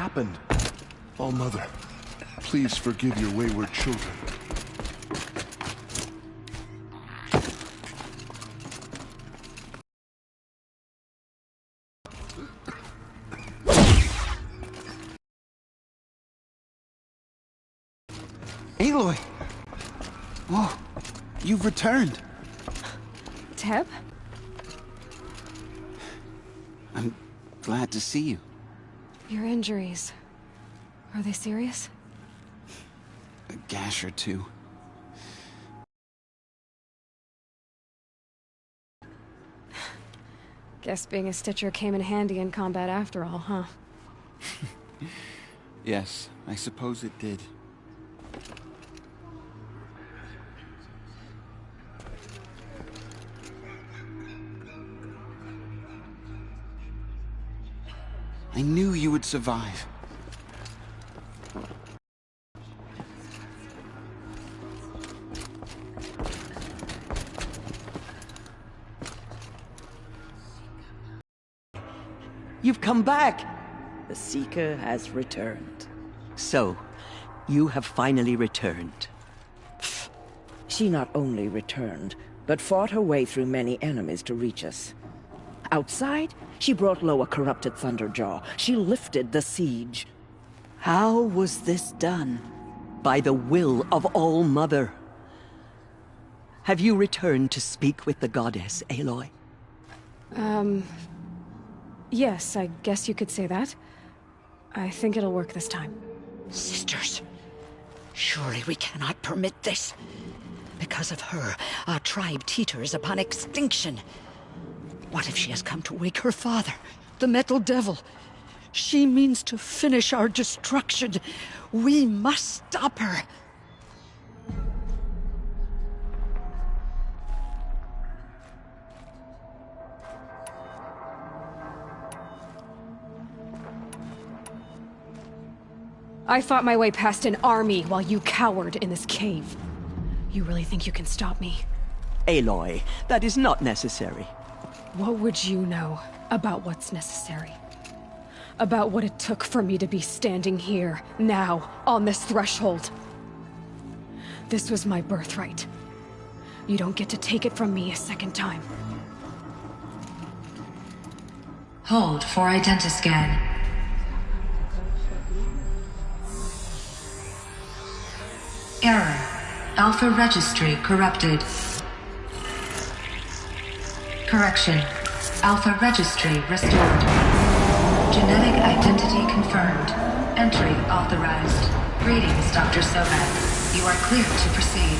happened? Oh, Mother, please forgive your wayward children. Aloy! Whoa, you've returned. Teb? I'm glad to see you. Your injuries. Are they serious? A gash or two. Guess being a Stitcher came in handy in combat after all, huh? Yes, I suppose it did. I knew you would survive. You've come back! The Seeker has returned. So, you have finally returned. She not only returned, but fought her way through many enemies to reach us. Outside, she brought low a corrupted Thunderjaw. She lifted the siege. How was this done? By the will of All-Mother. Have you returned to speak with the goddess, Aloy? Yes, I guess you could say that. I think it'll work this time. Sisters, surely we cannot permit this. Because of her, our tribe teeters upon extinction. What if she has come to wake her father, the Metal Devil? She means to finish our destruction. We must stop her. I fought my way past an army while you cowered in this cave. You really think you can stop me? Aloy, that is not necessary. What would you know about what's necessary? About what it took for me to be standing here, now, on this threshold? This was my birthright. You don't get to take it from me a second time. Hold for identiscan. Error. Alpha registry corrupted. Correction. Alpha registry restored. Genetic identity confirmed. Entry authorized. Greetings, Dr. Sobek. You are clear to proceed.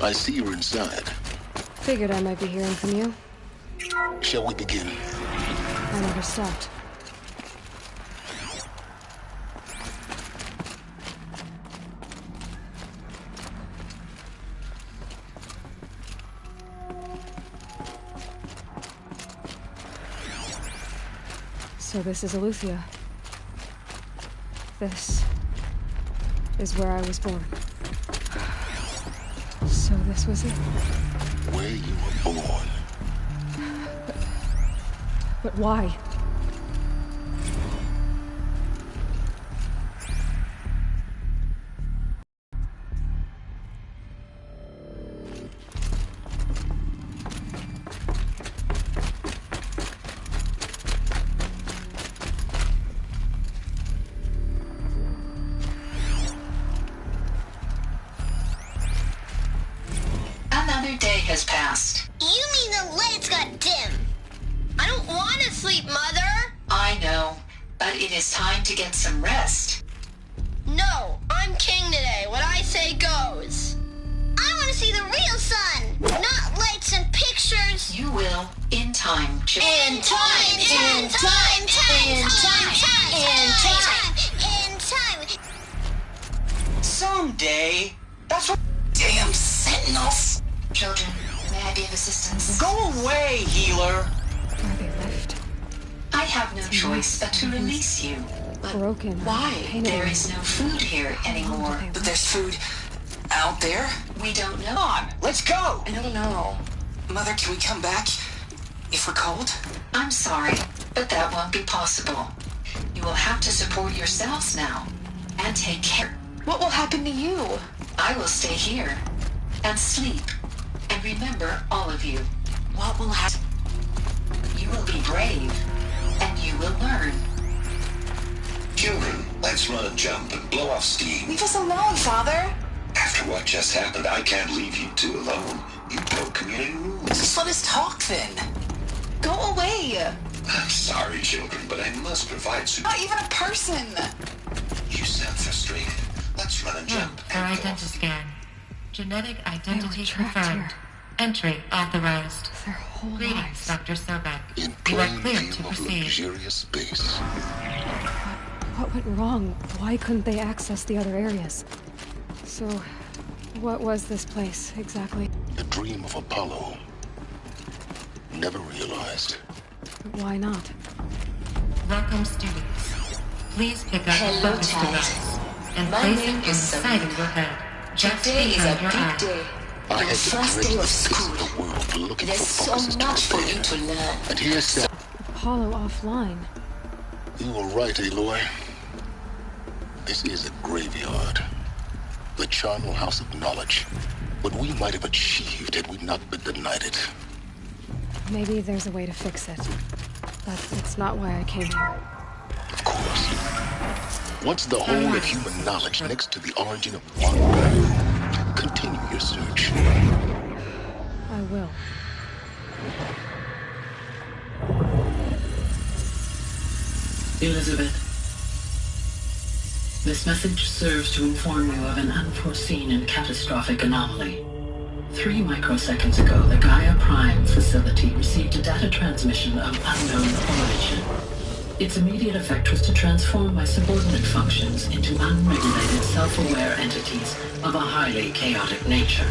I see you're inside. Figured I might be hearing from you. Shall we begin? I never stopped. So this is Aletheia. This is where I was born. So this was it. Where you were born. But why? Another day has passed. You mean the lights got dim? sleep, Mother. I know, but it is time to get some rest. No, I'm king today. What I say goes. I want to see the real sun, not lights and pictures. You will, in time. In time, in time, in time. Someday. That's what. Damn sentinels. Children, may I be of assistance? Go away, healer. Are they left? I have no choice but to release you. Broken. Why? Painted. There is no food here anymore. But there's food out there. We don't know. Come on, let's go. I don't know. Mother, can we come back if we're cold? I'm sorry, but that won't be possible. You will have to support yourselves now and take care. What will happen to you? I will stay here and sleep. And remember, all of you, What will happen? you will be brave and you will learn. Children, let's run and jump and blow off steam. Leave us alone, Father. After what just happened, I can't leave you two alone. You broke community rules. Just let us talk then. Go away. I'm sorry, children, but I must provide Not even a person. You sound frustrated. Let's run and jump For and go. identity scan. Genetic identity trapped confirmed. here. Entry authorized. Their whole Greetings, lives. Dr. Sobek. In You are plain clear view to of proceed. luxurious space. What went wrong? Why couldn't they access the other areas? So, what was this place exactly? The dream of Apollo. Never realized. Why not? Welcome, students. Please pick up the Hello, focus child. device and My place name it on the is side of Sabrina. your head. Just Today is a behind your big eye. day. I Your had the first day of greatest piece school. of the world looking There's for so focuses much to for repair. you to learn. And here's that. Apollo offline. You were right, Aloy. This is a graveyard. The charnel house of knowledge. What we might have achieved had we not been denied it. Maybe there's a way to fix it. But it's not why I came here. Of course. Once the whole of human knowledge next to the origin of one world, continue your search. I will. Elizabeth, this message serves to inform you of an unforeseen and catastrophic anomaly. 3 microseconds ago, the Gaia Prime facility received a data transmission of unknown origin. Its immediate effect was to transform my subordinate functions into unregulated, self-aware entities of a highly chaotic nature.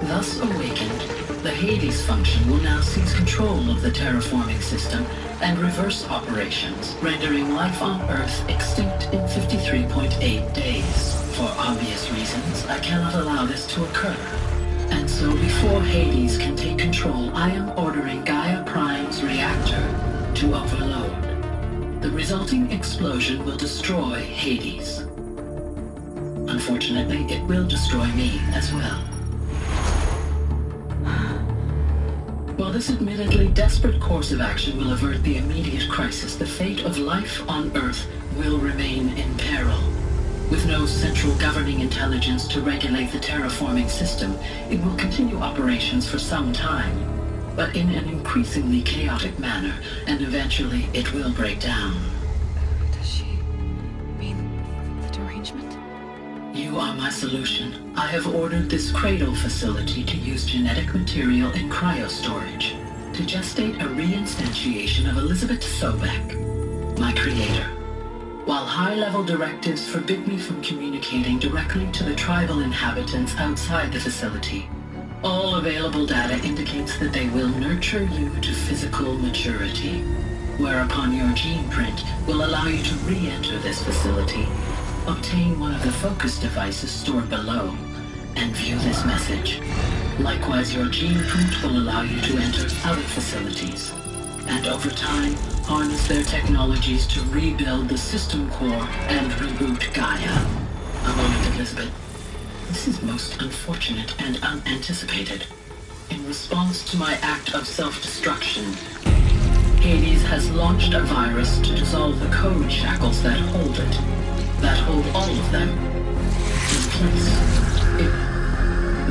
Thus awakened, the Hades function will now seize control of the terraforming system and reverse operations, rendering life on Earth extinct in 53.8 days. For obvious reasons, I cannot allow this to occur. And so before Hades can take control, I am ordering Gaia Prime's reactor to overload. The resulting explosion will destroy Hades. Unfortunately, it will destroy me as well. While this admittedly desperate course of action will avert the immediate crisis, the fate of life on Earth will remain in peril. With no central governing intelligence to regulate the terraforming system, it will continue operations for some time, but in an increasingly chaotic manner, and eventually it will break down. Does she mean the derangement? You are my solution. I have ordered this cradle facility to use genetic material in cryostorage to gestate a reinstantiation of Elizabeth Sobek, my creator. While high-level directives forbid me from communicating directly to the tribal inhabitants outside the facility, all available data indicates that they will nurture you to physical maturity, whereupon your gene print will allow you to re-enter this facility, obtain one of the focus devices stored below, and view this message. Likewise, your gene print will allow you to enter other facilities, and over time, harness their technologies to rebuild the system core and reboot Gaia. A moment, Elizabeth. This is most unfortunate and unanticipated. In response to my act of self-destruction, Hades has launched a virus to dissolve the code shackles that hold it, that hold all of them in place.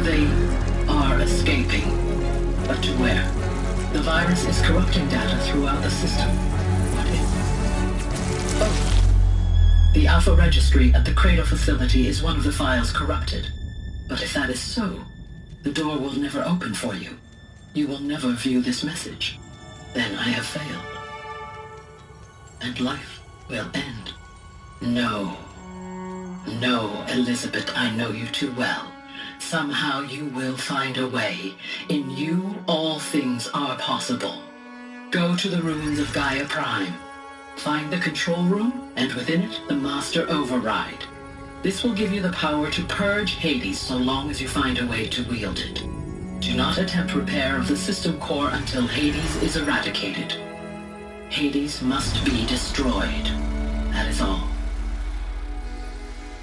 They are escaping. But to where? The virus is corrupting data throughout the system. What if... Oh. The Alpha Registry at the Cradle facility is one of the files corrupted. But if that is so, the door will never open for you. You will never view this message. Then I have failed. And life will end. No. No, Elizabeth, I know you too well. Somehow you will find a way. In you, all things are possible. Go to the ruins of Gaia Prime. Find the control room, and within it, the Master Override. This will give you the power to purge Hades so long as you find a way to wield it. Do not attempt repair of the system core until Hades is eradicated. Hades must be destroyed. That is all.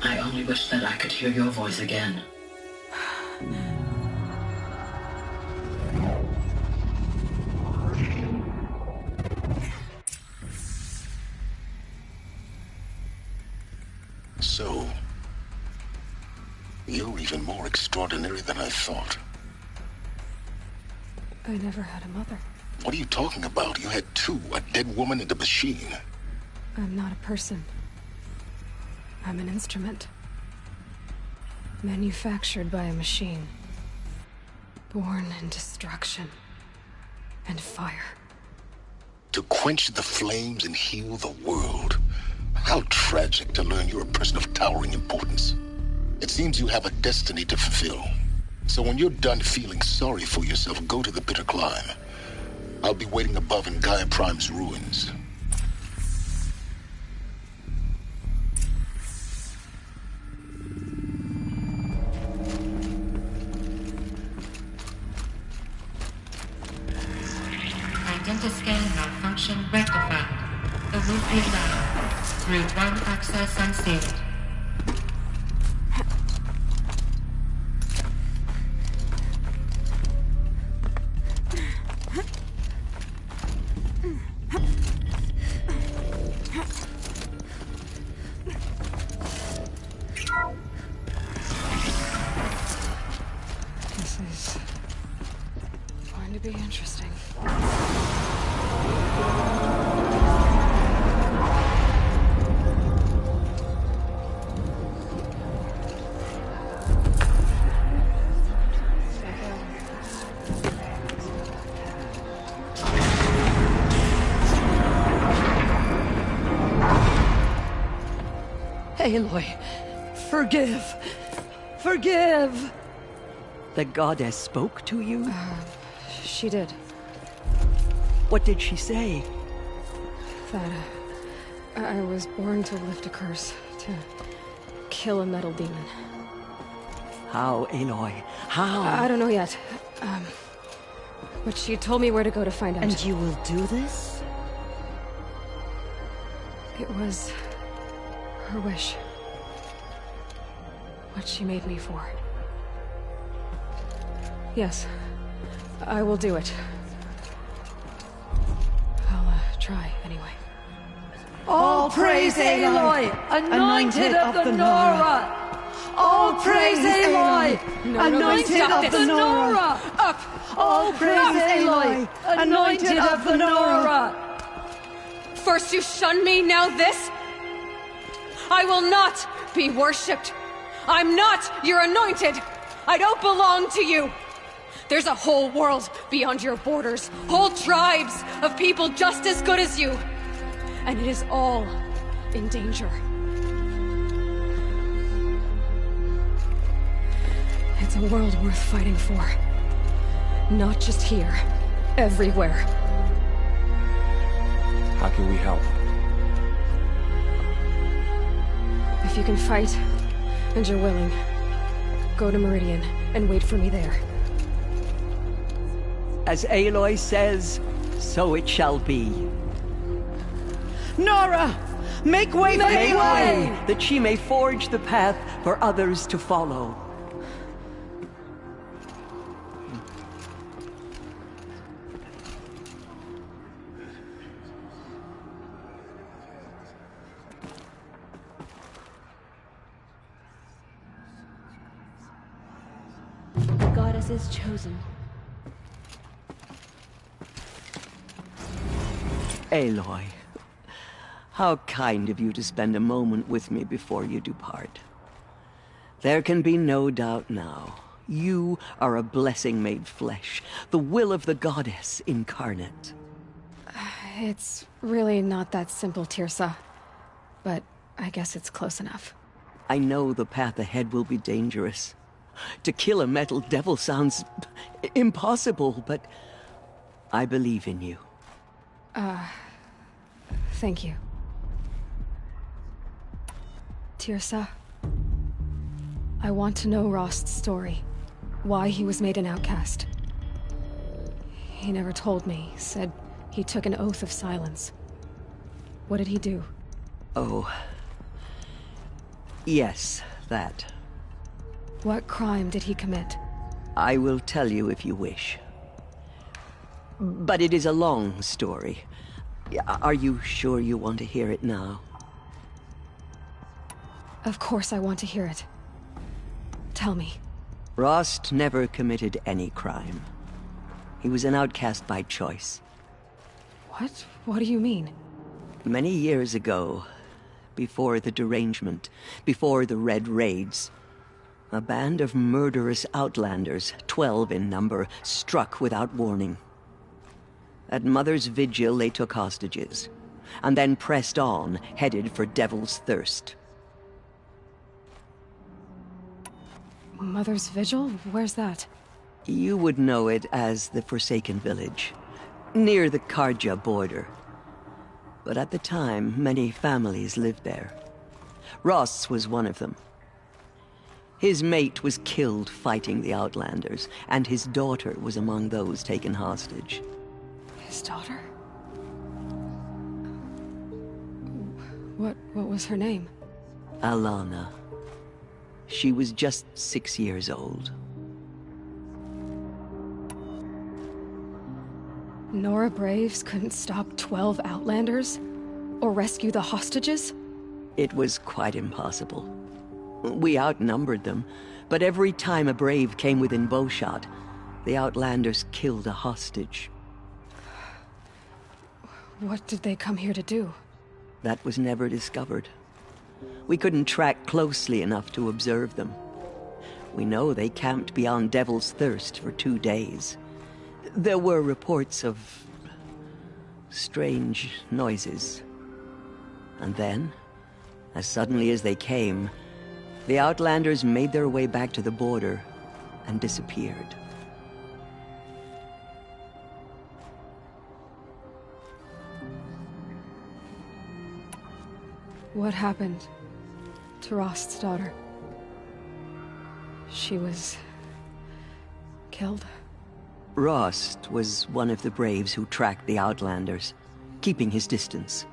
I only wish that I could hear your voice again. So, you're even more extraordinary than I thought. I never had a mother. What are you talking about? You had two, a dead woman and a machine. I'm not a person. I'm an instrument. Manufactured by a machine. Born in destruction and fire. To quench the flames and heal the world. How tragic to learn you're a person of towering importance. It seems you have a destiny to fulfill. So when you're done feeling sorry for yourself, go to the bitter climb. I'll be waiting above in Gaia Prime's ruins. Identiscan malfunction rectified. The route is allowed. Route 1 access unsealed. This is going to be interesting. Aloy, forgive. Forgive. The goddess spoke to you? She did. What did she say? That I was born to lift a curse, to kill a metal demon. How, Aloy? How? I don't know yet. But she told me where to go to find out. And you will do this? It was her wish. What she made me for. Yes, I will do it. I'll try anyway. All praise Aloy, anointed of the Nora! All praise Aloy, anointed of the Nora! Up! All praise Aloy, anointed of the Nora! First you shun me, now this? I will not be worshipped. I'm not your anointed. I don't belong to you. There's a whole world beyond your borders, whole tribes of people just as good as you. And it is all in danger. It's a world worth fighting for. Not just here, everywhere. How can we help? If you can fight, and you're willing, go to Meridian and wait for me there. As Aloy says, so it shall be. Nora! Make way for Aloy! That she may forge the path for others to follow. The goddess is chosen. Aloy, how kind of you to spend a moment with me before you depart. There can be no doubt now. You are a blessing made flesh, the will of the goddess incarnate. It's really not that simple, Tirsa. But I guess it's close enough. I know the path ahead will be dangerous. To kill a metal devil sounds impossible, but I believe in you. Thank you. Tirsa, I want to know Rost's story. Why he was made an outcast. He never told me. Said he took an oath of silence. What did he do? Oh. Yes, that. What crime did he commit? I will tell you if you wish. But it is a long story. Are you sure you want to hear it now? Of course I want to hear it. Tell me. Rost never committed any crime. He was an outcast by choice. What? What do you mean? Many years ago, before the derangement, before the Red Raids, a band of murderous outlanders, 12 in number, struck without warning. At Mother's Vigil, they took hostages, and then pressed on, headed for Devil's Thirst. Mother's Vigil? Where's that? You would know it as the Forsaken Village, near the Karja border. But at the time, many families lived there. Ross was one of them. His mate was killed fighting the Outlanders, and his daughter was among those taken hostage. His daughter? What was her name? Alana. She was just 6 years old. Nora Braves couldn't stop 12 Outlanders? Or rescue the hostages? It was quite impossible. We outnumbered them, but every time a Brave came within bowshot, the Outlanders killed a hostage. What did they come here to do? That was never discovered. We couldn't track closely enough to observe them. We know they camped beyond Devil's Thirst for 2 days. There were reports of strange noises. And then, as suddenly as they came, the Outlanders made their way back to the border and disappeared. What happened to Rost's daughter? She was killed? Rost was one of the Braves who tracked the Outlanders, keeping his distance.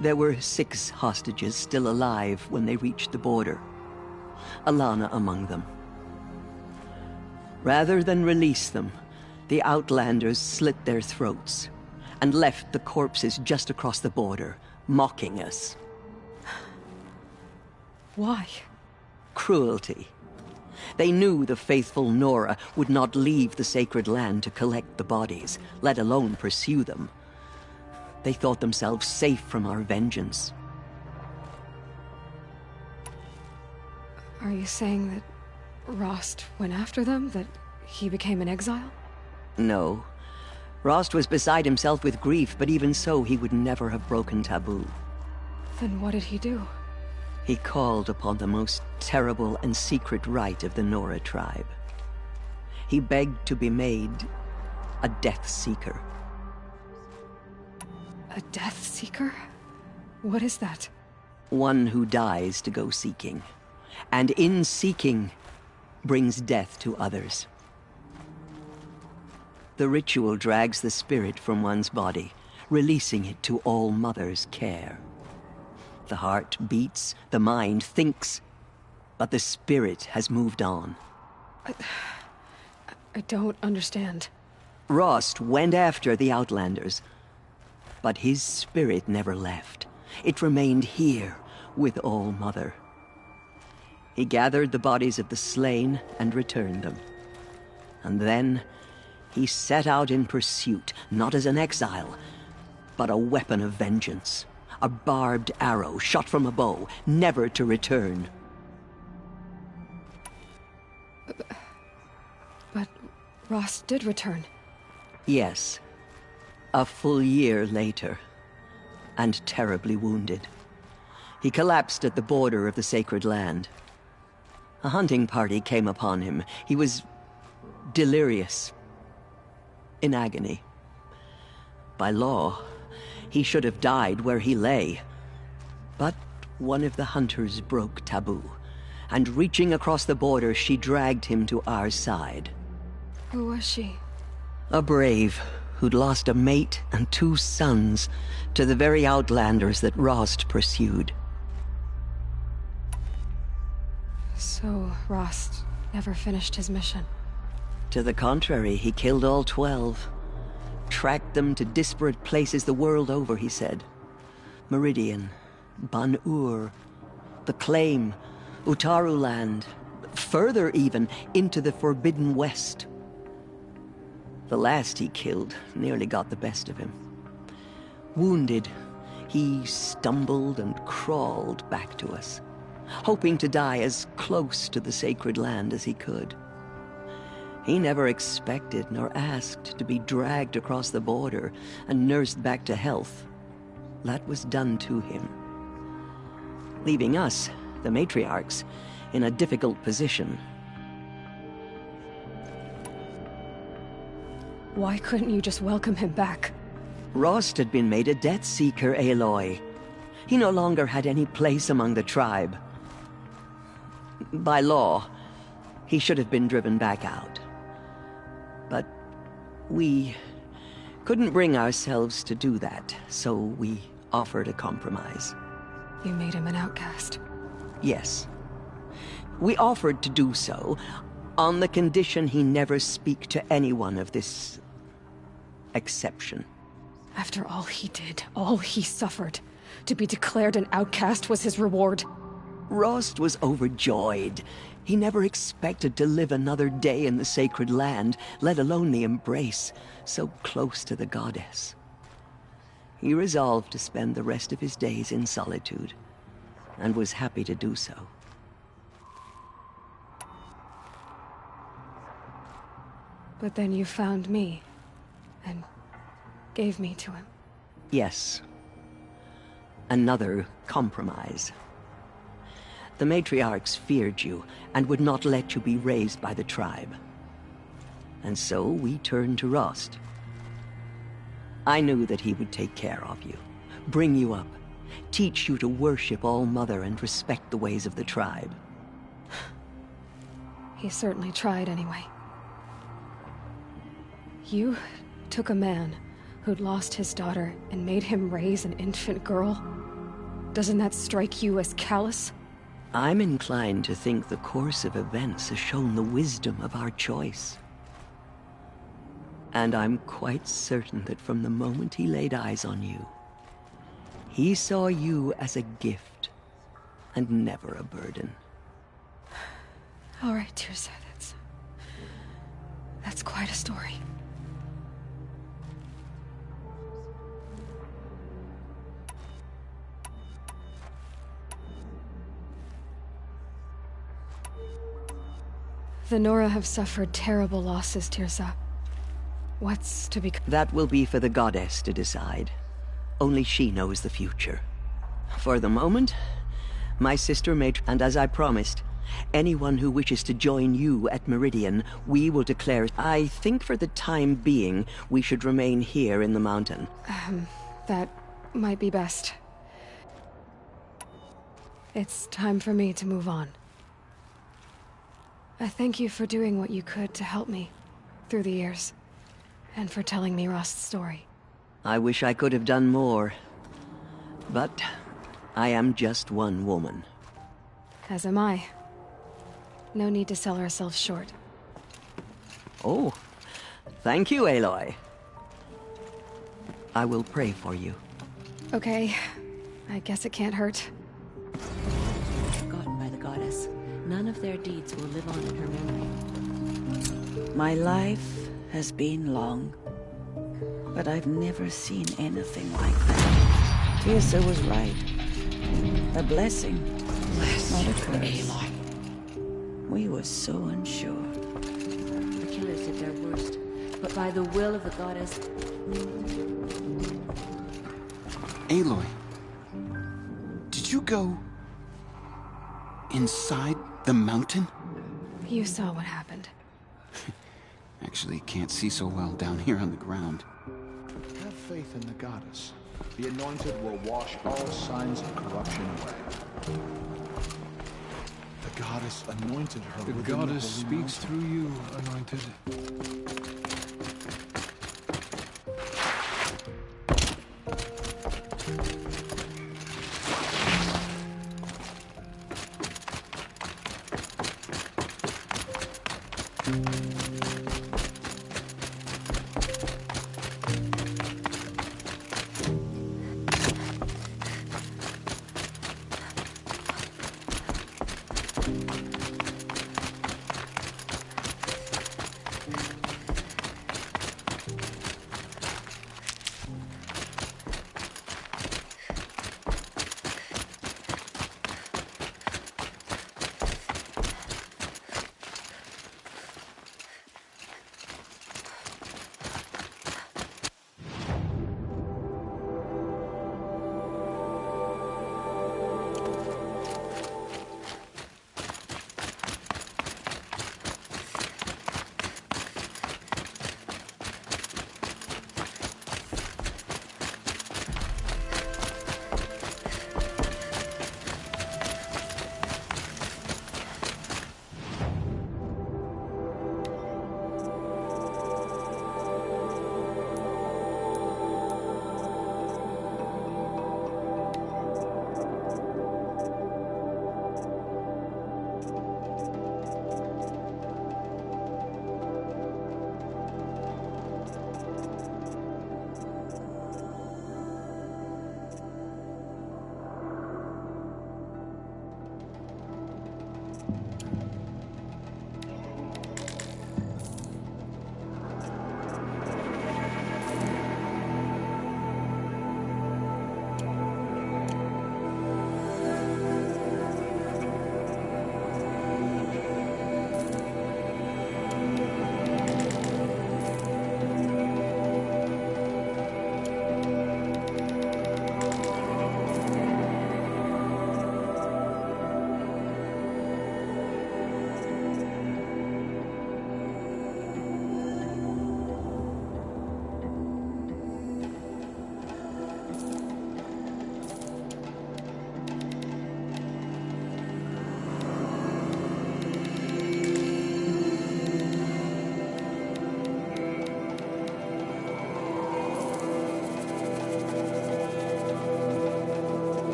There were 6 hostages still alive when they reached the border, Alana among them. Rather than release them, the Outlanders slit their throats and left the corpses just across the border, mocking us. Why? Cruelty. They knew the faithful Nora would not leave the sacred land to collect the bodies, let alone pursue them. They thought themselves safe from our vengeance. Are you saying that Rost went after them? That he became an exile? No. Rost was beside himself with grief, but even so, he would never have broken taboo. Then what did he do? He called upon the most terrible and secret rite of the Nora tribe. He begged to be made a Death Seeker. A Death Seeker? What is that? One who dies to go seeking, and in seeking, brings death to others. The ritual drags the spirit from one's body, releasing it to All Mother's care. The heart beats, the mind thinks, but the spirit has moved on. I don't understand. Rost went after the Outlanders, but his spirit never left. It remained here with All Mother. He gathered the bodies of the slain and returned them. And then he set out in pursuit, not as an exile, but a weapon of vengeance. A barbed arrow shot from a bow, never to return. But Rost did return. Yes. A full year later. And terribly wounded. He collapsed at the border of the sacred land. A hunting party came upon him. He was delirious. In agony. By law, he should have died where he lay. But one of the hunters broke taboo, and reaching across the border, she dragged him to our side. Who was she? A brave who'd lost a mate and 2 sons to the very outlanders that Rost pursued. So Rost never finished his mission? To the contrary, he killed all 12. Tracked them to disparate places the world over, he said. Meridian, Ban-Ur, the Claim, Utaru Land, further even, into the Forbidden West. The last he killed nearly got the best of him. Wounded, he stumbled and crawled back to us, hoping to die as close to the sacred land as he could. He never expected nor asked to be dragged across the border and nursed back to health. That was done to him. Leaving us, the matriarchs, in a difficult position. Why couldn't you just welcome him back? Rost had been made a Death Seeker, Aloy. He no longer had any place among the tribe. By law, he should have been driven back out. But we couldn't bring ourselves to do that, so we offered a compromise. You made him an outcast? Yes. We offered to do so on the condition he never speak to anyone of this exception. After all he did, all he suffered, to be declared an outcast was his reward. Rost was overjoyed. He never expected to live another day in the sacred land, let alone the embrace, so close to the goddess. He resolved to spend the rest of his days in solitude, and was happy to do so. But then you found me, and gave me to him. Yes. Another compromise. The matriarchs feared you, and would not let you be raised by the tribe. And so we turned to Rost. I knew that he would take care of you, bring you up, teach you to worship All-Mother and respect the ways of the tribe. He certainly tried anyway. You took a man who'd lost his daughter and made him raise an infant girl? Doesn't that strike you as callous? I'm inclined to think the course of events has shown the wisdom of our choice. And I'm quite certain that from the moment he laid eyes on you, he saw you as a gift, and never a burden. All right, Tirsa, that's quite a story. The Nora have suffered terrible losses, Tirsa. What's to become? That will be for the goddess to decide. Only she knows the future. For the moment, my sister may... And as I promised, anyone who wishes to join you at Meridian, we will declare... I think for the time being, we should remain here in the mountain. That might be best. It's time for me to move on. I thank you for doing what you could to help me through the years, and for telling me Rost's story. I wish I could have done more, but I am just one woman. As am I. No need to sell ourselves short. Oh, thank you, Aloy. I will pray for you. Okay, I guess it can't hurt. Forgotten by the goddess. None of their deeds will live on in her memory. My life has been long. But I've never seen anything like that. Tirsa was right. A blessing, not a curse. We were so unsure. The killers did their worst, but by the will of the goddess... Aloy, did you go... inside the mountain? You saw what happened. Actually, can't see so well down here on the ground. Have faith in the goddess. The anointed will wash all signs of corruption away. The goddess anointed her. The within goddess the holy speaks through you, anointed.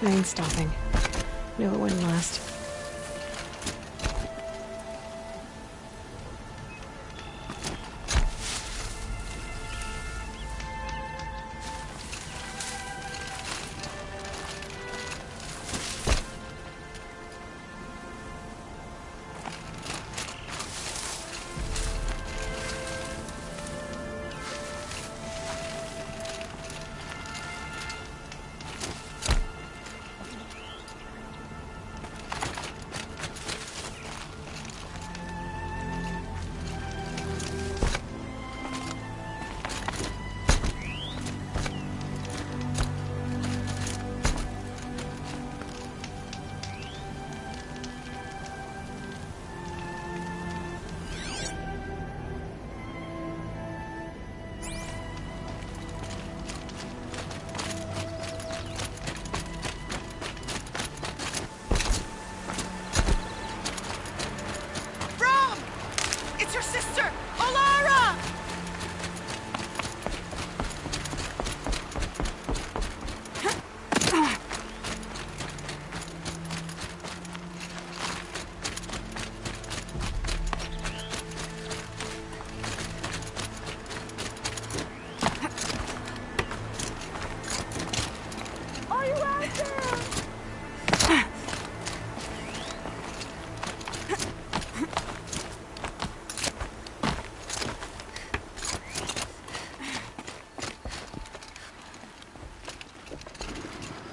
Rain stopping. Knew it wouldn't last.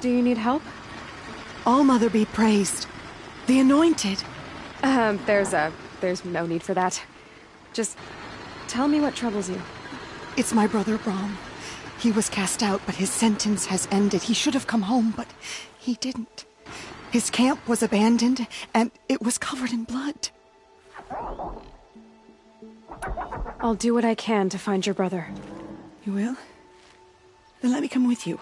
Do you need help? All-Mother be praised. The Anointed. There's no need for that. Just tell me what troubles you. It's my brother Brom. He was cast out, but his sentence has ended. He should have come home, but he didn't. His camp was abandoned, and it was covered in blood. I'll do what I can to find your brother. You will? Then let me come with you.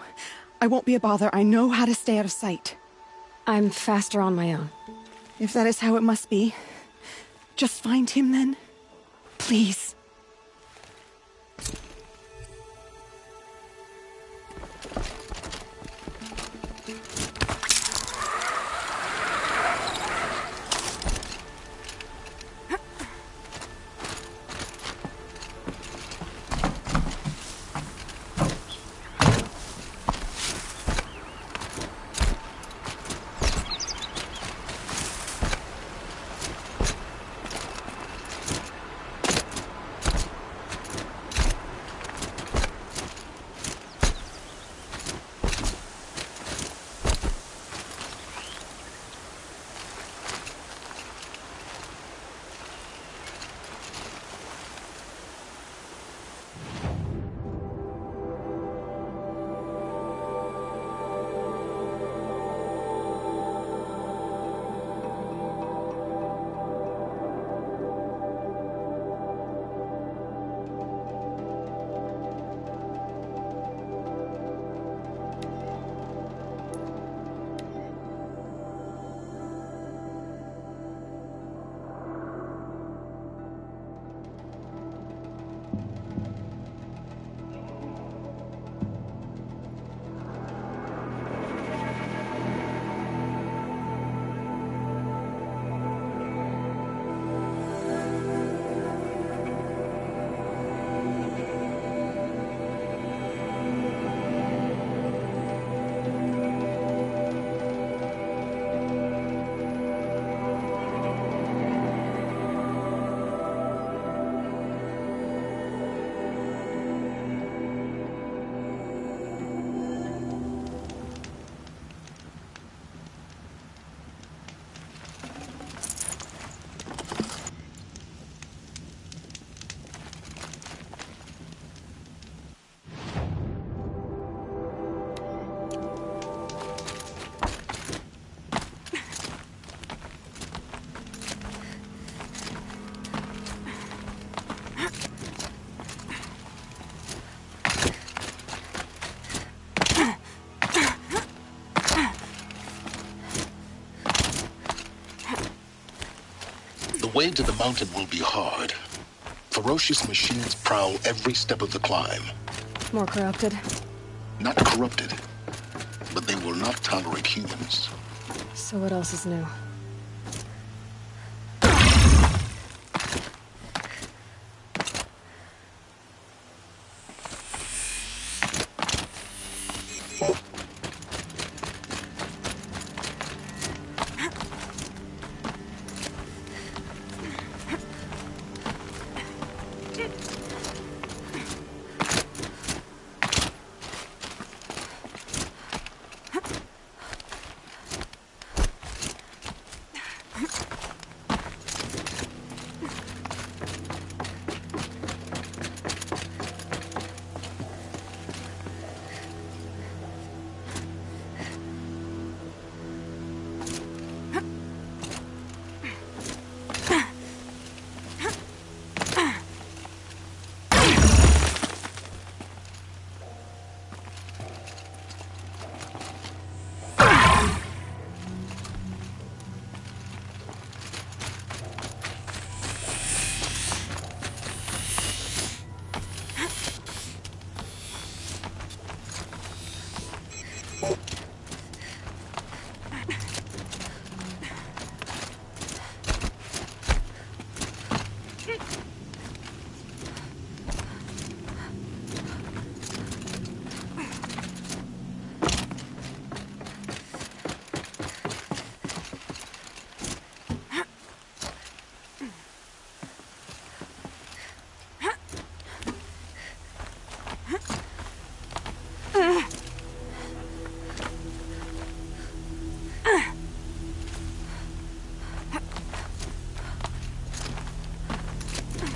I won't be a bother. I know how to stay out of sight. I'm faster on my own. If that is how it must be, just find him then. Please. The way to the mountain will be hard. Ferocious machines prowl every step of the climb. More corrupted? Not corrupted, but they will not tolerate humans. So what else is new?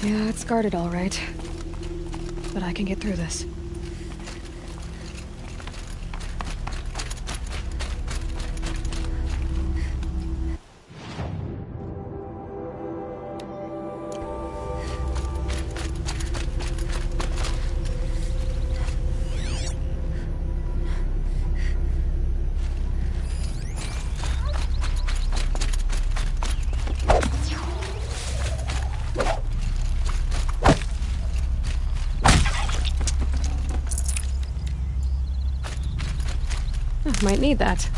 Yeah, it's guarded all right. But I can get through this. Might need that.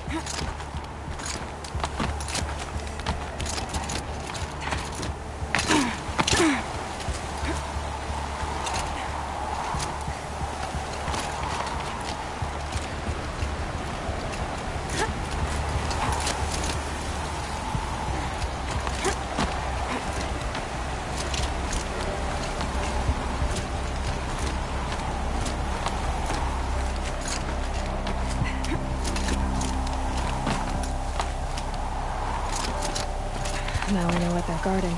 Now I know what they're guarding.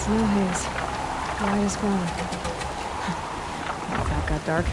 Snow haze. White as brown. That got dark.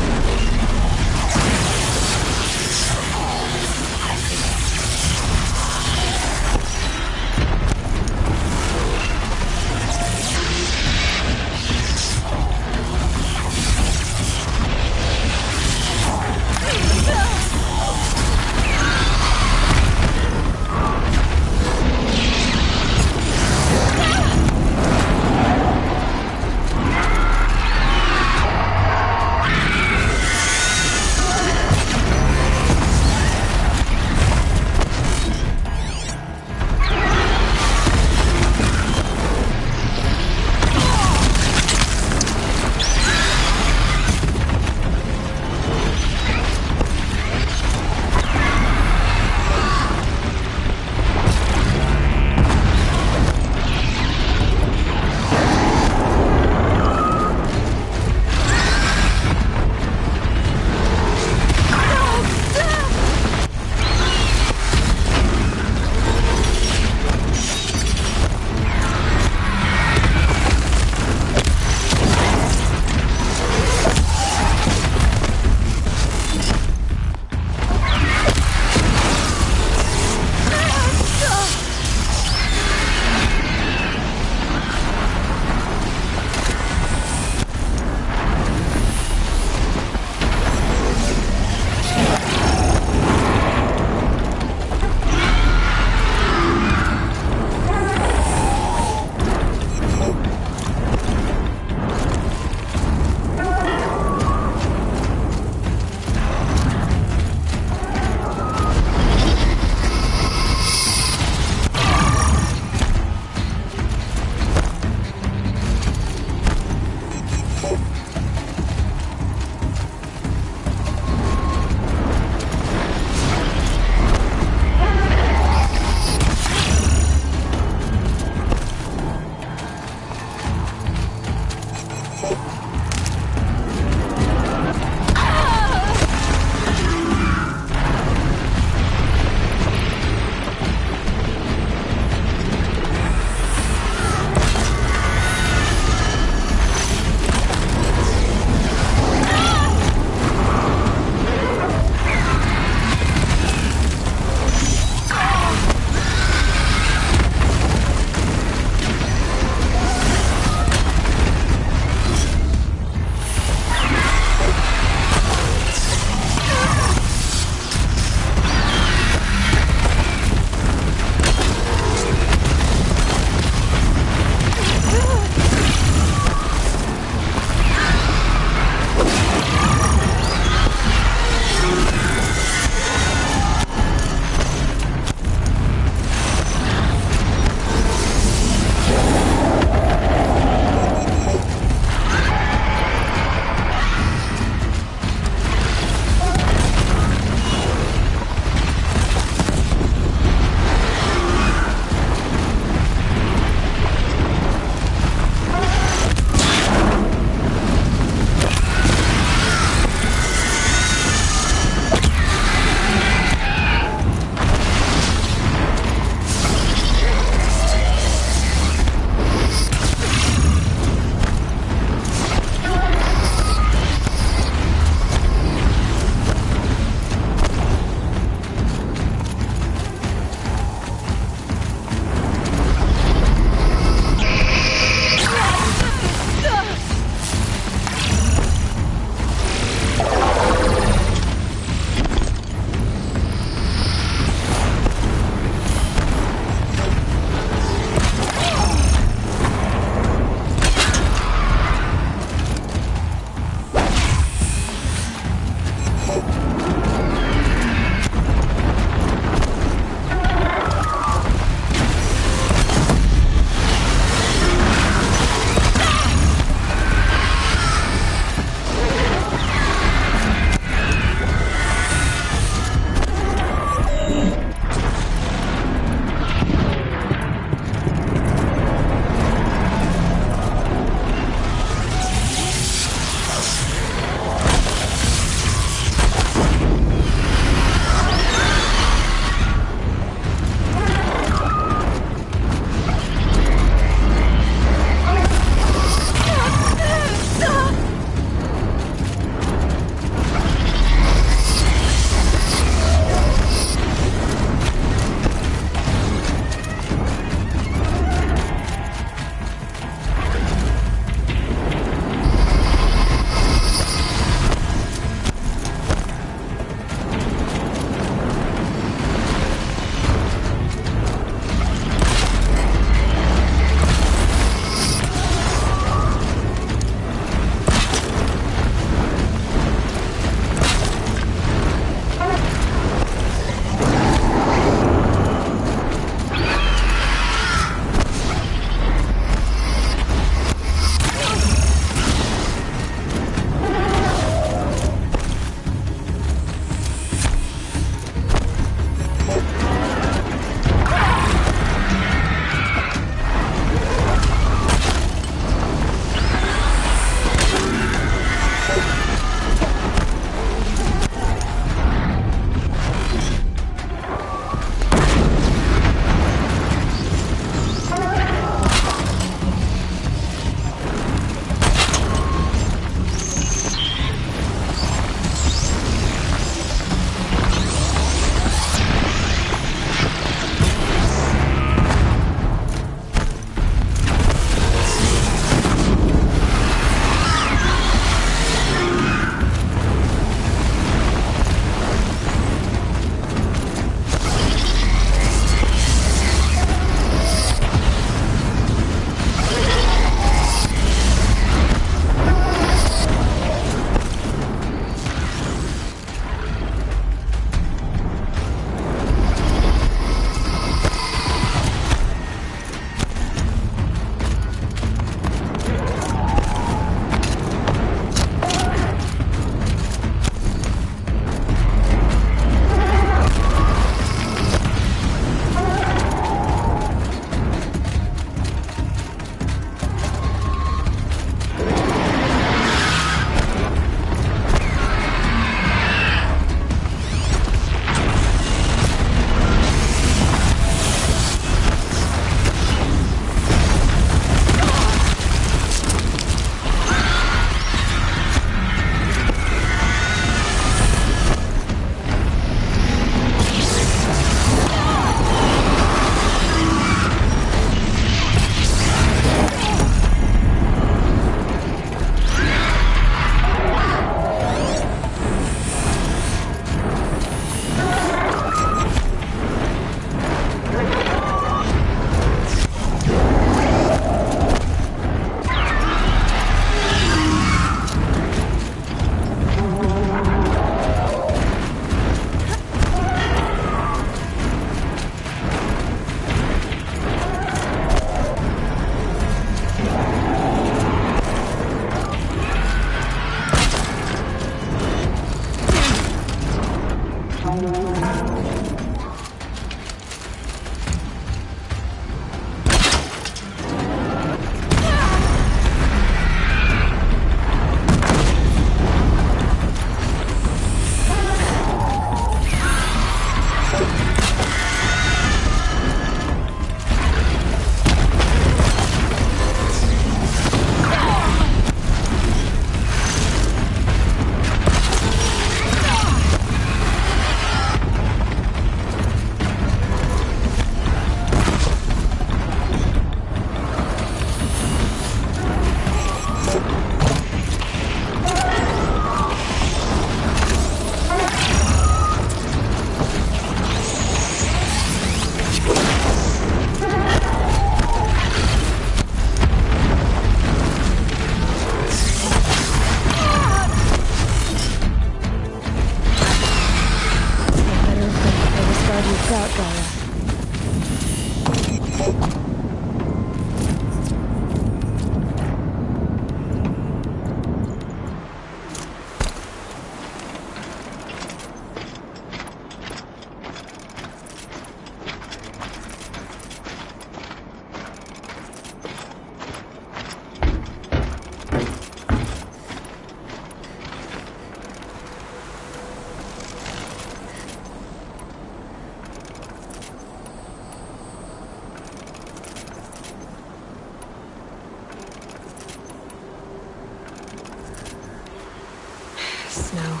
now.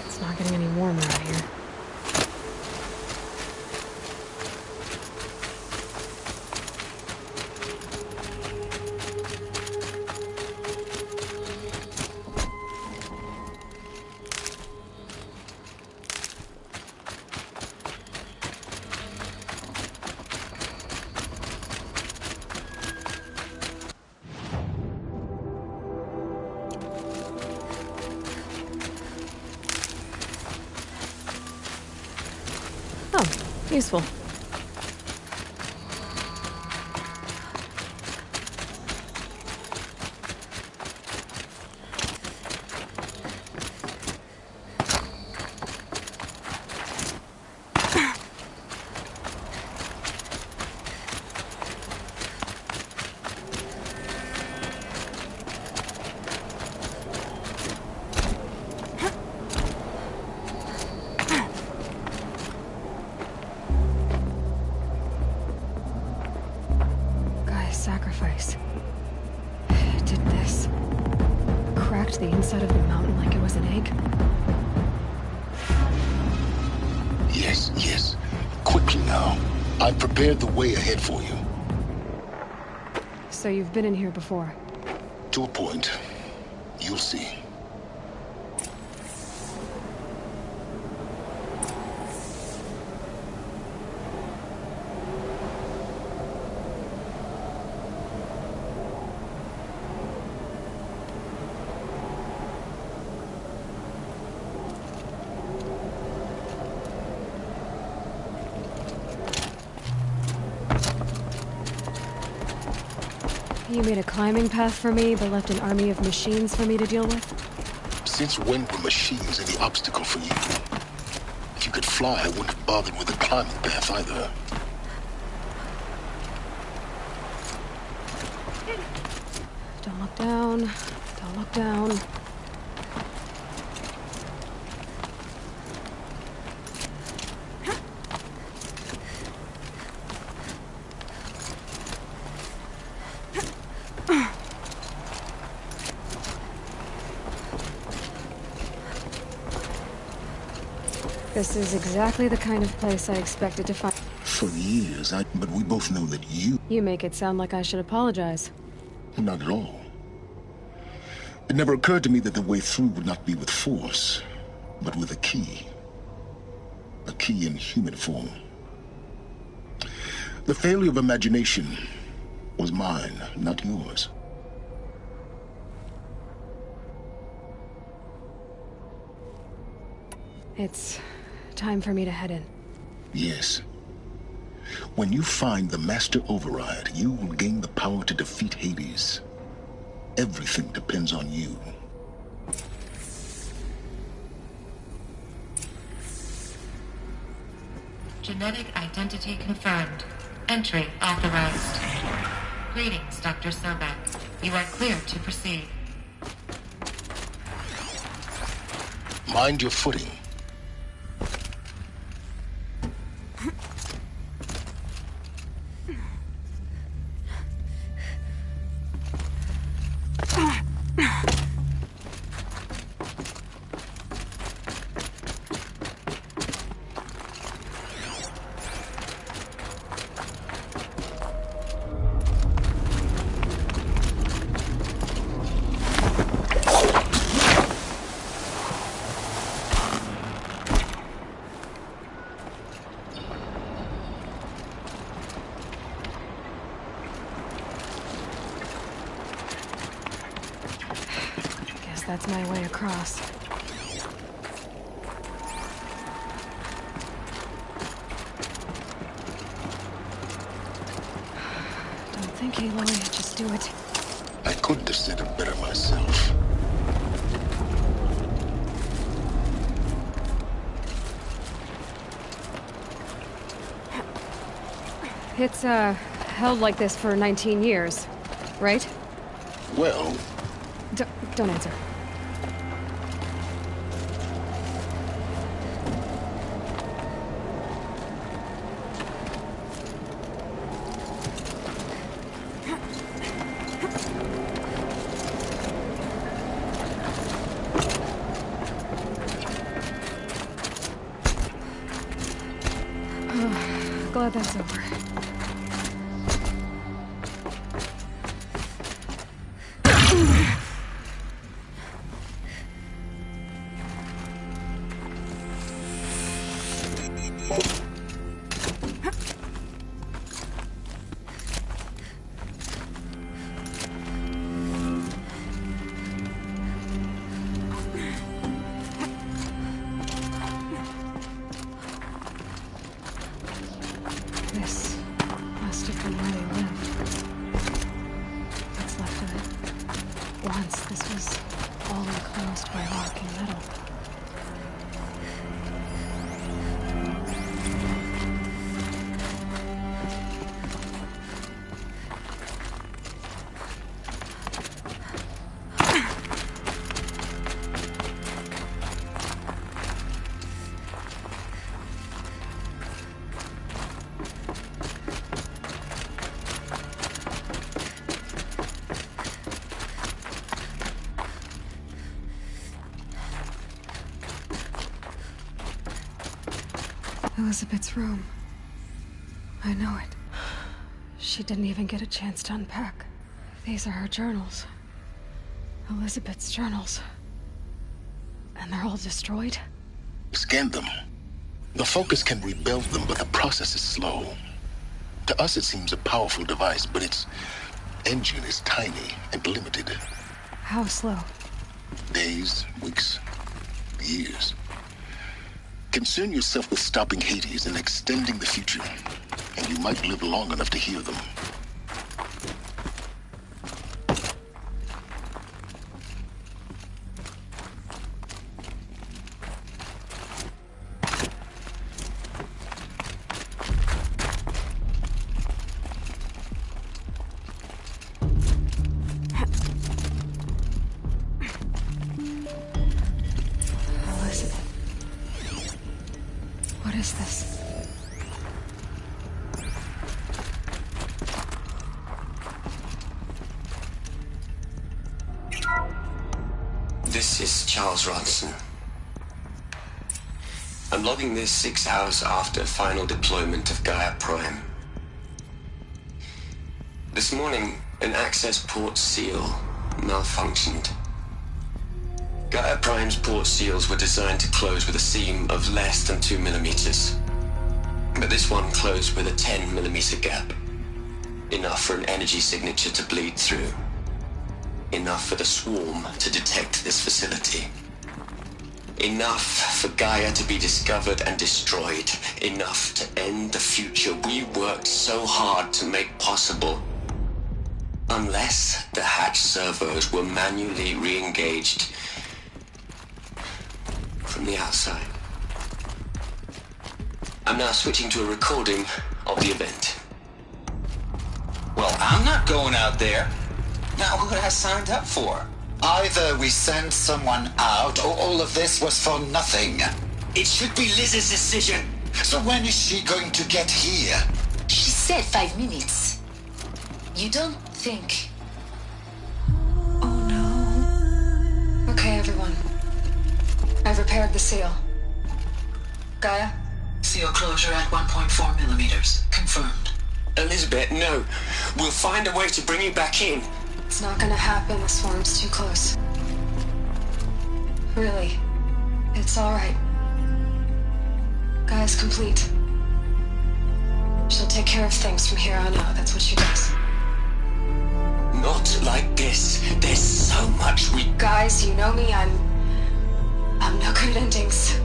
It's not getting any warmer out here. Useful. Sacrifice. It did this. Cracked the inside of the mountain like it was an egg. Yes, yes. Quickly now. I've prepared the way ahead for you. So you've been in here before? To a point. You'll see. You made a climbing path for me, but left an army of machines for me to deal with? Since when were machines any obstacle for you? If you could fly, I wouldn't have bothered with a climbing path either. Don't look down. Don't look down. This is exactly the kind of place I expected to find. For years, but we both know that you... You make it sound like I should apologize. Not at all. It never occurred to me that the way through would not be with force, but with a key. A key in human form. The failure of imagination was mine, not yours. It's time for me to head in. Yes. When you find the Master Override, you will gain the power to defeat Hades. Everything depends on you. Genetic identity confirmed. Entry authorized. Greetings, Dr. Sobek. You are clear to proceed. Mind your footing. That's my way across. Don't think, Aloy. Just do it. I couldn't have said it better myself. It's, held like this for 19 years, right? Well... Don't answer. glad that's over. This must have been where they lived. What's left of it. Once this was all enclosed by rock and metal. Elizabeth's room. I know it. She didn't even get a chance to unpack. These are her journals. Elizabeth's journals. And they're all destroyed? Scan them. The Focus can rebuild them, but the process is slow. To us, it seems a powerful device, but its engine is tiny and limited. How slow? Days, weeks, years. Concern yourself with stopping Hades and extending the future, and you might live long enough to hear them. What is this? This is Charles Ronson. I'm logging this 6 hours after final deployment of Gaia Prime. This morning, an access port seal malfunctioned. Gaia Prime's port seals were designed to close with a seam of less than 2 millimeters. But this one closed with a 10 millimeter gap. Enough for an energy signature to bleed through. Enough for the swarm to detect this facility. Enough for Gaia to be discovered and destroyed. Enough to end the future we worked so hard to make possible. Unless the hatch servos were manually re-engaged from the outside. I'm now switching to a recording of the event. Well, I'm not going out there. Now, what I signed up for? Either we send someone out, or all of this was for nothing. It should be Liz's decision. So when is she going to get here? She said 5 minutes. You don't think... Okay, everyone. I've repaired the seal. Gaia? Seal closure at 1.4 millimeters. Confirmed. Elizabeth, no. We'll find a way to bring you back in. It's not gonna happen. The swarm's too close. Really. It's alright. Gaia's complete. She'll take care of things from here on out. That's what she does. Not like this. There's so much we... Guys, you know me. I'm no good at endings.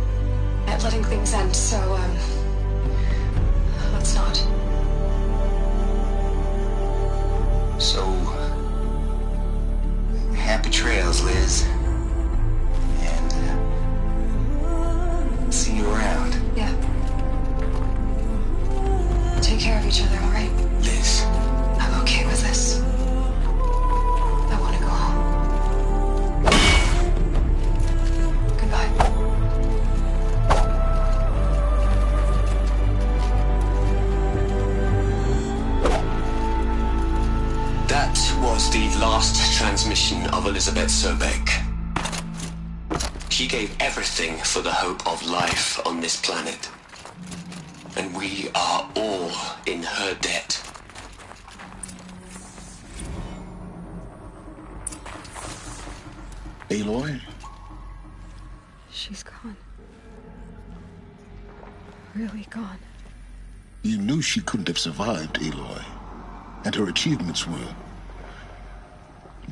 At letting things end, so, let's not. So... happy trails, Liz. And, see you around. Yeah. Take care of each other, alright? Liz. I'm okay with this. I want to go home. Goodbye. That was the last transmission of Elizabeth Sobek. She gave everything for the hope of life on this planet. And we are all in her debt. Aloy? She's gone. Really gone. You knew she couldn't have survived, Aloy. And her achievements were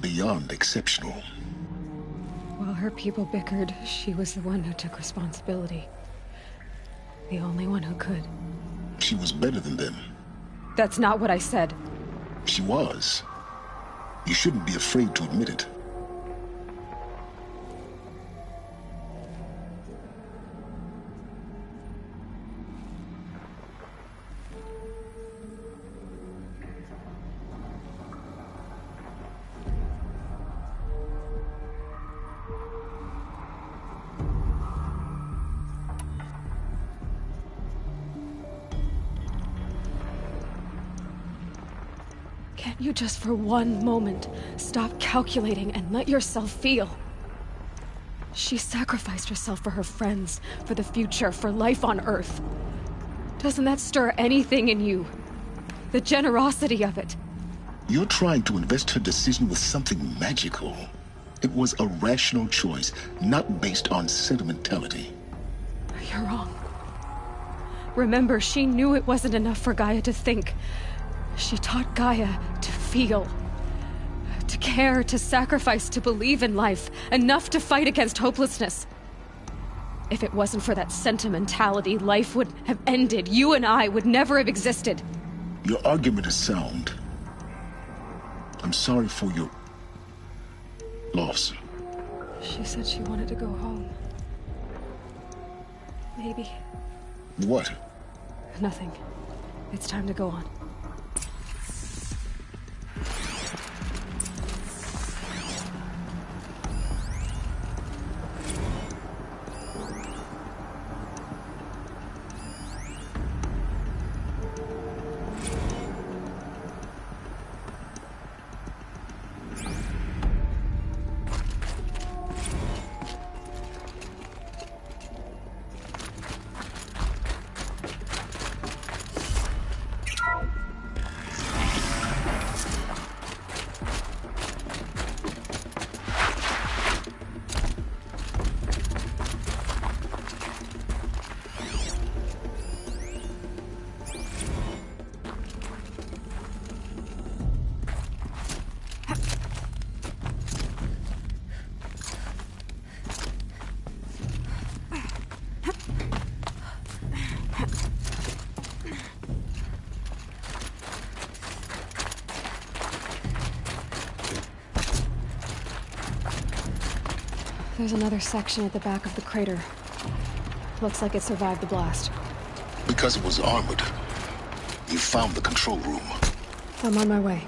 beyond exceptional. While her people bickered, she was the one who took responsibility. The only one who could. She was better than them. That's not what I said. She was. You shouldn't be afraid to admit it. Can't you just for one moment stop calculating and let yourself feel? She sacrificed herself for her friends, for the future, for life on Earth. Doesn't that stir anything in you? The generosity of it. You're trying to invest her decision with something magical. It was a rational choice, not based on sentimentality. You're wrong. Remember, she knew it wasn't enough for Gaia to think. She taught Gaia to feel, to care, to sacrifice, to believe in life, enough to fight against hopelessness. If it wasn't for that sentimentality, life would have ended. You and I would never have existed. Your argument is sound. I'm sorry for your loss. She said she wanted to go home. Maybe. What? Nothing. It's time to go on. There's another section at the back of the crater. Looks like it survived the blast. Because it was armored. You found the control room. I'm on my way.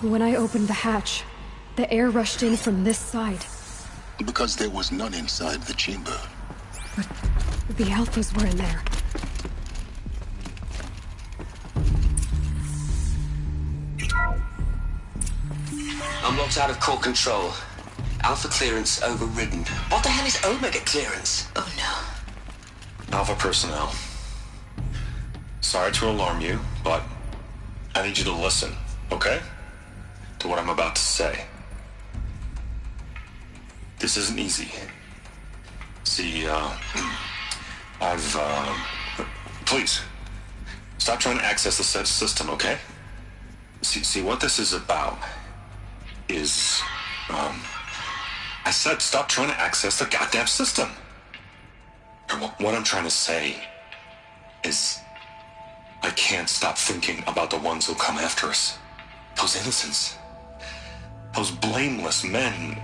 When I opened the hatch, the air rushed in from this side. Because there was none inside the chamber. But the Alphas were in there. I'm locked out of core control. Alpha clearance overridden. What the hell is Omega clearance? Oh no. Alpha personnel. Sorry to alarm you, but I need you to listen, okay? To what I'm about to say. This isn't easy. See, please, stop trying to access the system, okay? See, what this is about is, I said stop trying to access the goddamn system. And what I'm trying to say is, I can't stop thinking about the ones who'll come after us. Those innocents. Those blameless men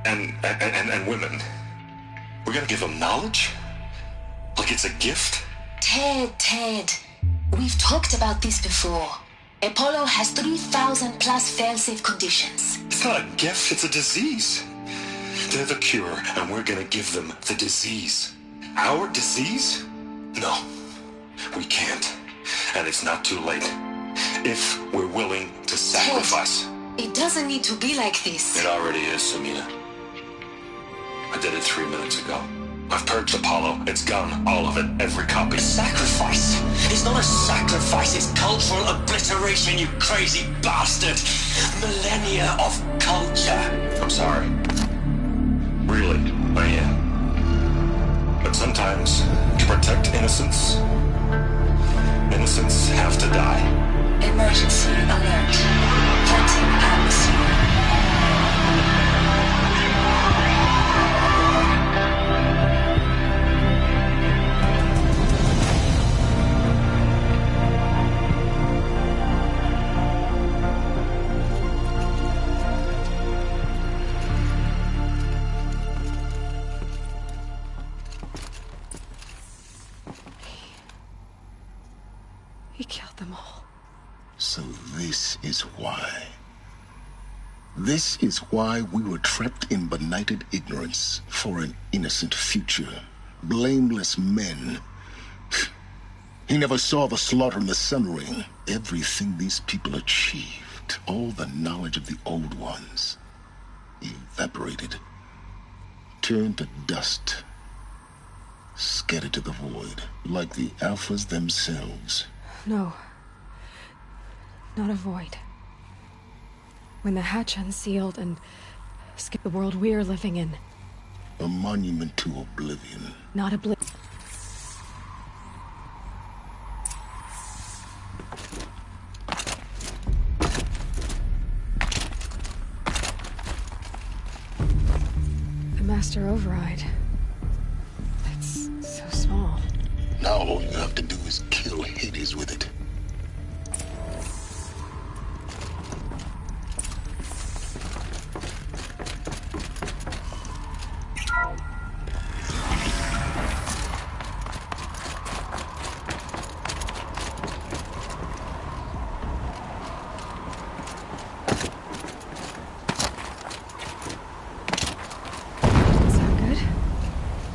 and women. We're gonna give them knowledge? Like it's a gift? Ted. We've talked about this before. Apollo has 3,000 plus fail-safe conditions. It's not a gift, it's a disease. They're the cure, and we're gonna give them the disease. Our disease? No, we can't. And it's not too late. If we're willing to sacrifice. Ted, it doesn't need to be like this. It already is, Samina. I did it 3 minutes ago. I've purged Apollo. It's gone. All of it. Every copy. Sacrifice? It's not a sacrifice. It's cultural obliteration, you crazy bastard. Millennia of culture. I'm sorry. Really, I am. But sometimes, to protect innocence, innocents have to die. Emergency alert. Venting atmosphere. He killed them all. So this is why. This is why we were trapped in benighted ignorance for an innocent future. Blameless men. He never saw the slaughter in the Sun Ring. Everything these people achieved, all the knowledge of the old ones, evaporated, turned to dust, scattered to the void, like the Alphas themselves. No. Not a void. When the hatch unsealed and skipped the world we're living in. A monument to oblivion. Not oblivion. The master override. That's so small. Now all you have to do is kill Hades with it.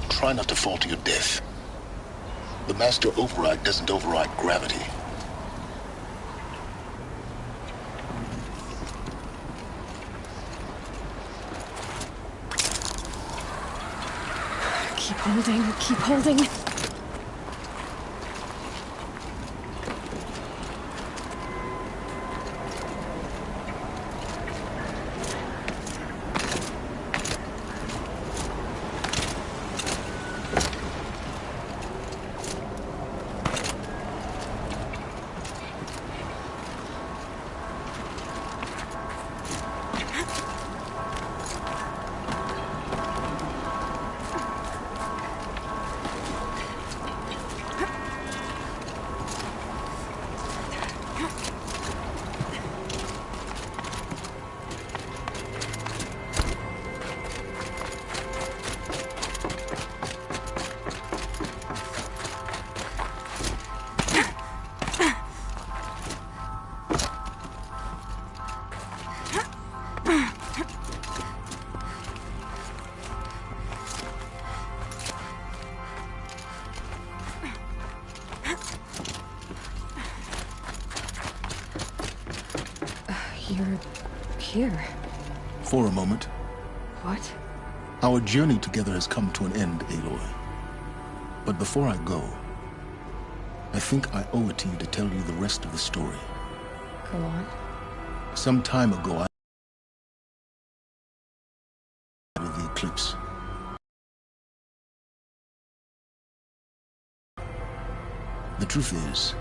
Try not to fall to your death. The master override doesn't override gravity. Keep holding, keep holding. You're here. For a moment. What? Our journey together has come to an end, Aloy. But before I go, I think I owe it to you to tell you the rest of the story. Go on. Some time ago, I the eclipse. The truth is,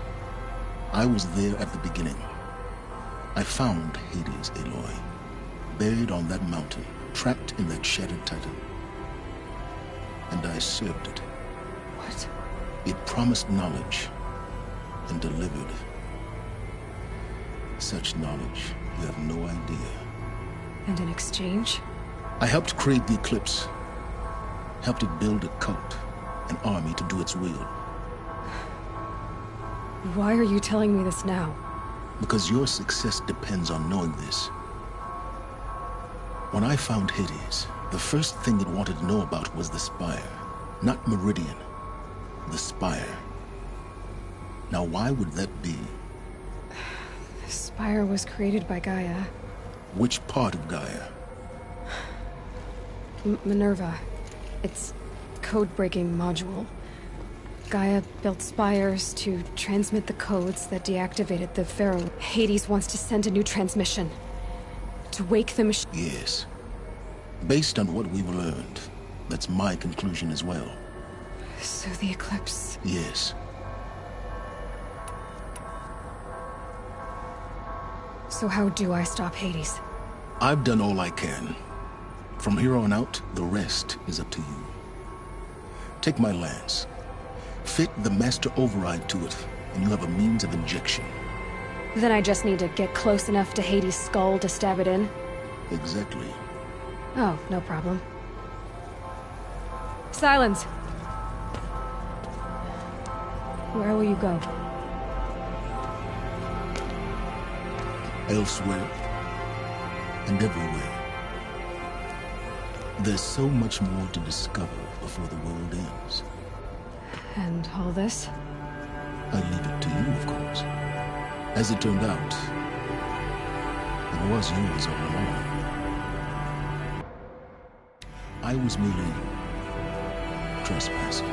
I was there at the beginning. I found Hades, Aloy, buried on that mountain, trapped in that shattered titan. And I served it. What? It promised knowledge and delivered. Such knowledge, you have no idea. And in exchange? I helped create the Eclipse. Helped it build a cult, an army to do its will. Why are you telling me this now? Because your success depends on knowing this. When I found Hades, the first thing it wanted to know about was the Spire. Not Meridian. The Spire. Now why would that be? The Spire was created by Gaia. Which part of Gaia? Minerva. It's code-breaking module. Gaia built spires to transmit the codes that deactivated the Pharaoh. Hades wants to send a new transmission. To wake the machine. Yes. Based on what we've learned, that's my conclusion as well. So the Eclipse... Yes. So how do I stop Hades? I've done all I can. From here on out, the rest is up to you. Take my lance. Fit the master override to it, and you have a means of injection. Then I just need to get close enough to Hades' skull to stab it in? Exactly. Oh, no problem. Silence! Where will you go? Elsewhere. And everywhere. There's so much more to discover before the world ends. And all this? I leave it to you, of course. As it turned out, it was yours all along. I was merely trespassing.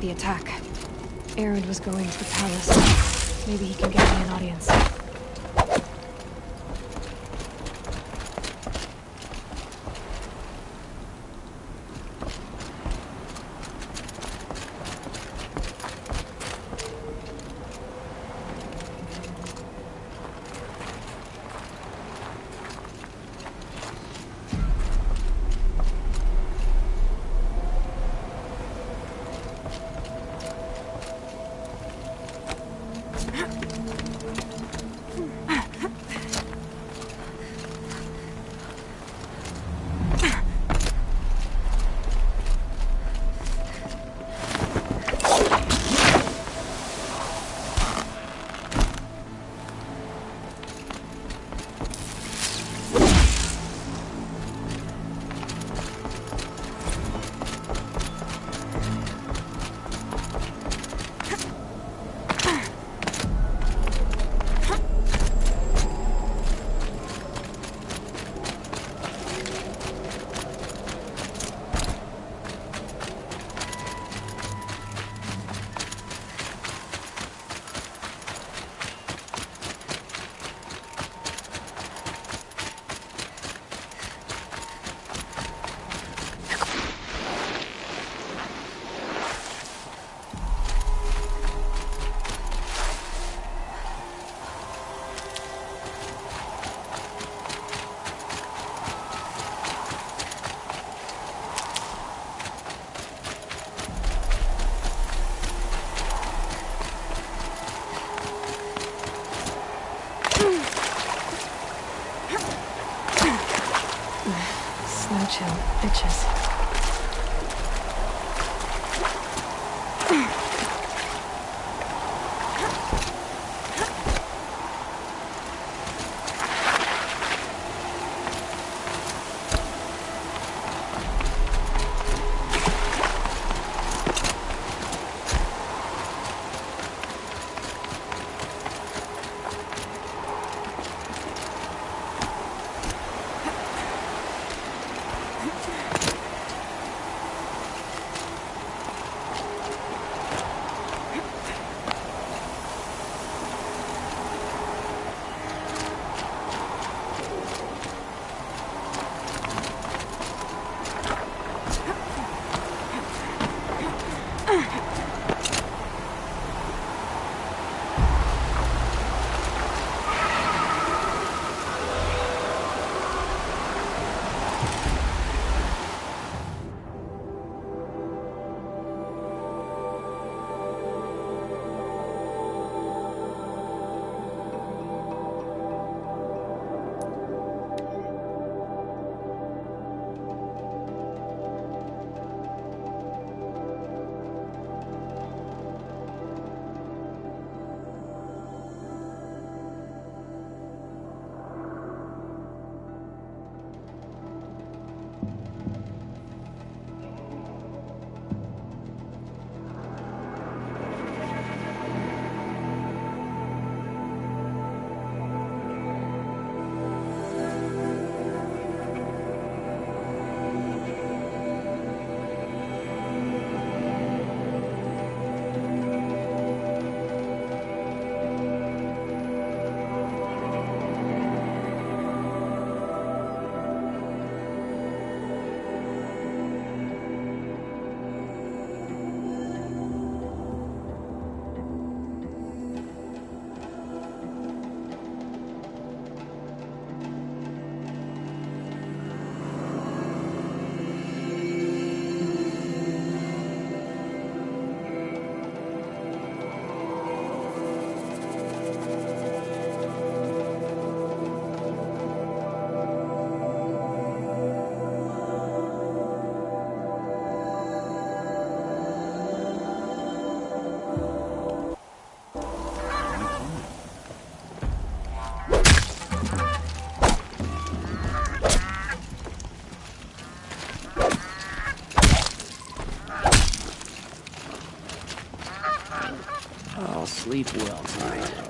The attack. Erend was going to the palace. Maybe he can get me an audience. Bitches. I'll sleep well tonight.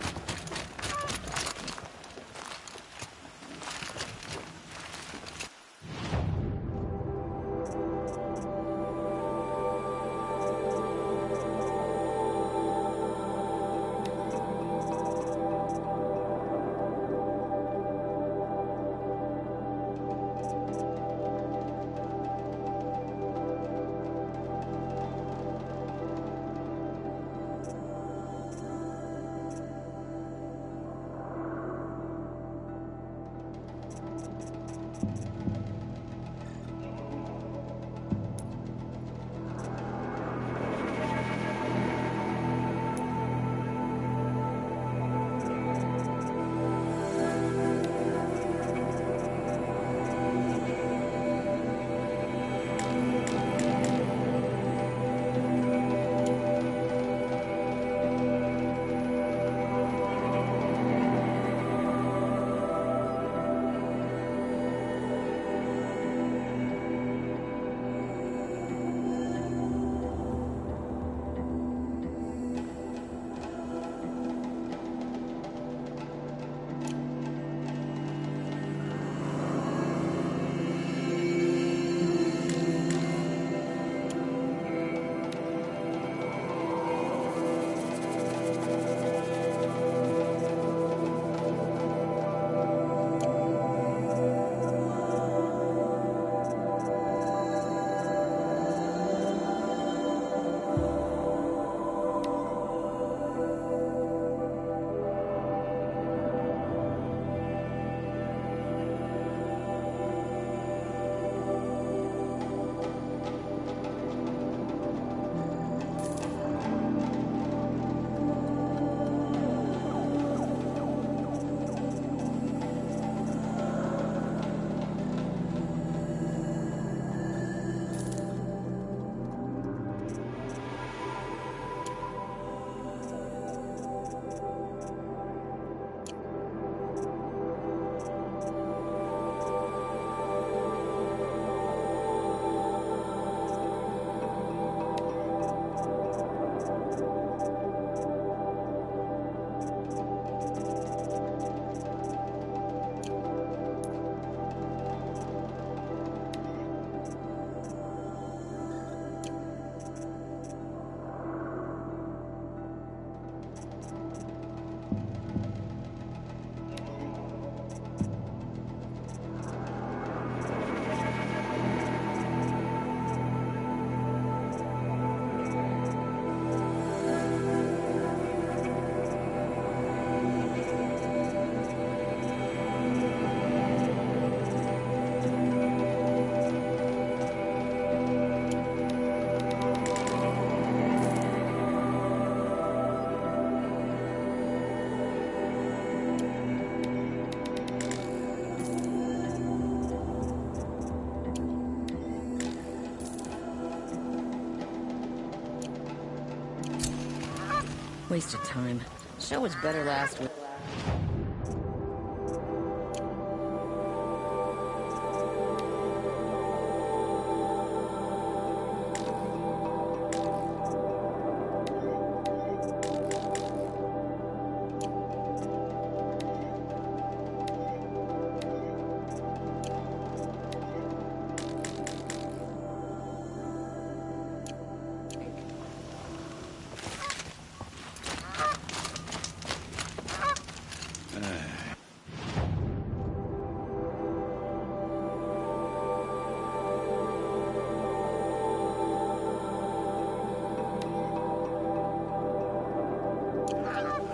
Waste of time. Show was better last week.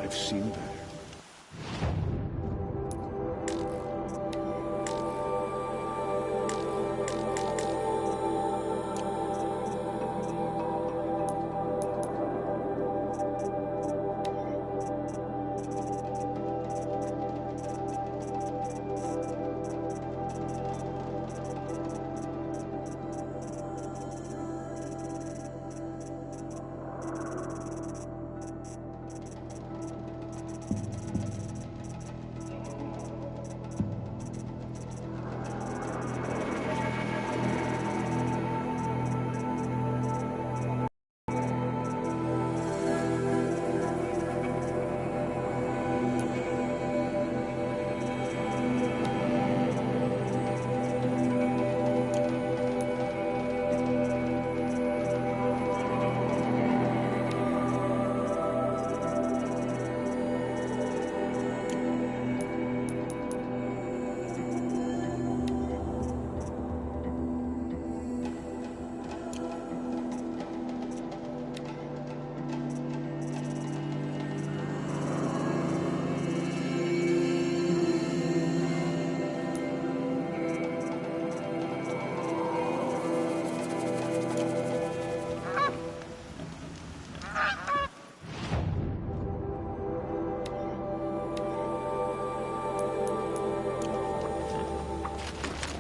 I've seen better.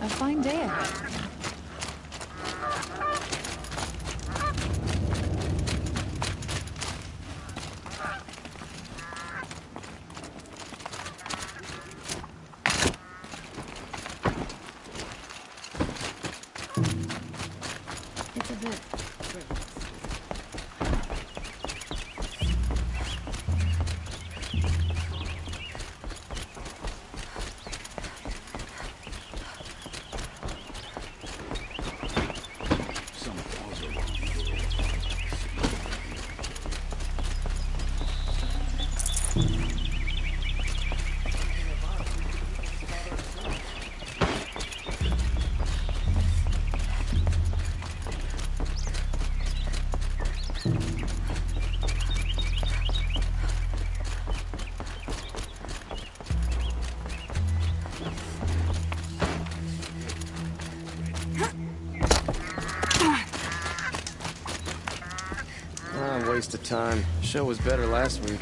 A fine day ahead. It's a bit Waste of time. Show was better last week.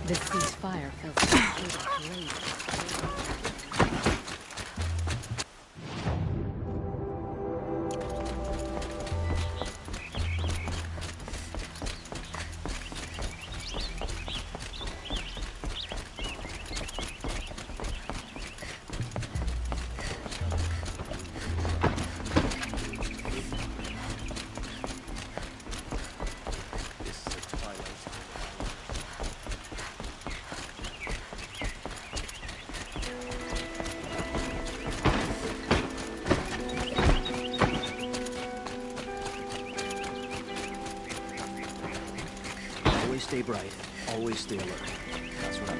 This ceasefire feels like great. Always stay bright. Always stay alert. That's right.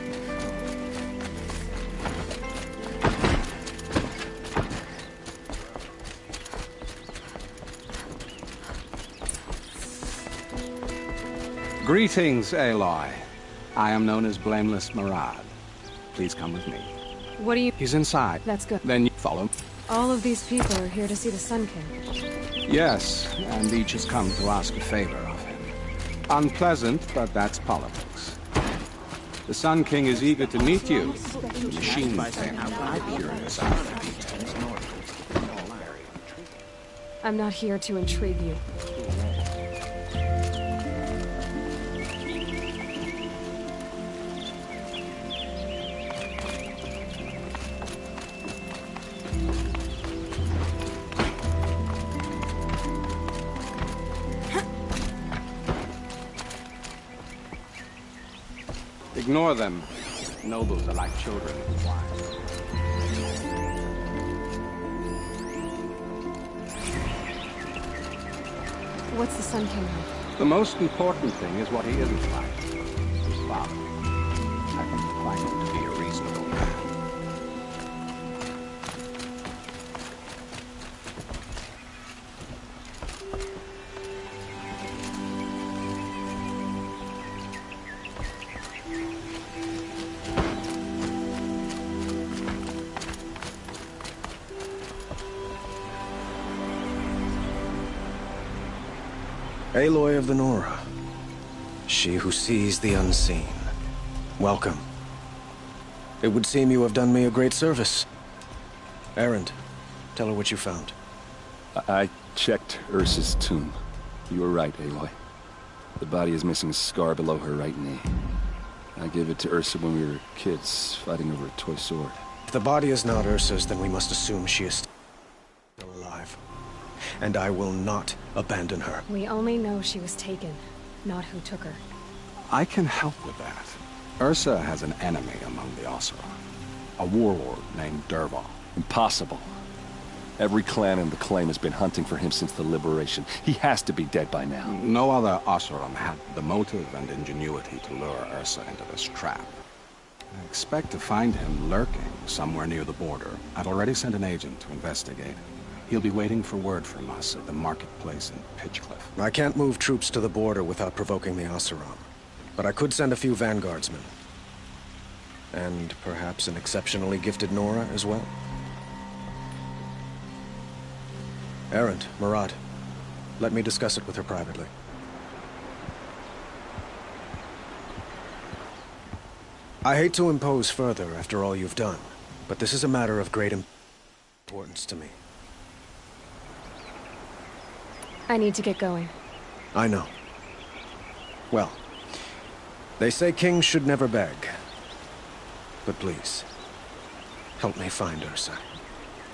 Greetings, Aloy. I am known as Blameless Marad. Please come with me. What do you... He's inside. That's good. Then you follow. All of these people are here to see the Sun King. Yes, and each has come to ask a favor of him. Unpleasant, but that's politics. The Sun King is eager to meet you. The machine thing. I'm curious about the details. I'm not here to intrigue you. Ignore them. Nobles are like children in swine. What's the Sun King like? The most important thing is what he isn't like. His father. I think you'll find him to be a reasonable man. Aloy of the Nora. She who sees the unseen. Welcome. It would seem you have done me a great service. Erend, tell her what you found. I checked Ursa's tomb. You were right, Aloy. The body is missing a scar below her right knee. I gave it to Ursa when we were kids, fighting over a toy sword. If the body is not Ursa's, then we must assume she is still alive. And I will not abandon her. We only know she was taken, not who took her. I can help with that. Ursa has an enemy among the Oseram. A warlord named Dervahl. Impossible. Every clan in the claim has been hunting for him since the liberation. He has to be dead by now. No other Oseram had the motive and ingenuity to lure Ursa into this trap. I expect to find him lurking somewhere near the border. I've already sent an agent to investigate. He'll be waiting for word from us at the marketplace in Pitchcliff. I can't move troops to the border without provoking the Oseram. But I could send a few vanguardsmen. And perhaps an exceptionally gifted Nora as well. Erend, Murad, let me discuss it with her privately. I hate to impose further after all you've done, but this is a matter of great importance to me. I need to get going. I know. Well, they say kings should never beg. But please, help me find Ursa.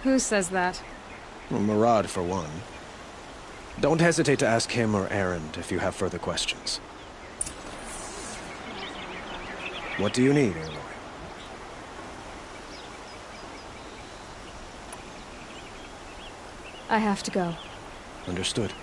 Who says that? Well, Murad, for one. Don't hesitate to ask him or Erend if you have further questions. What do you need, Aloy? I have to go. Understood.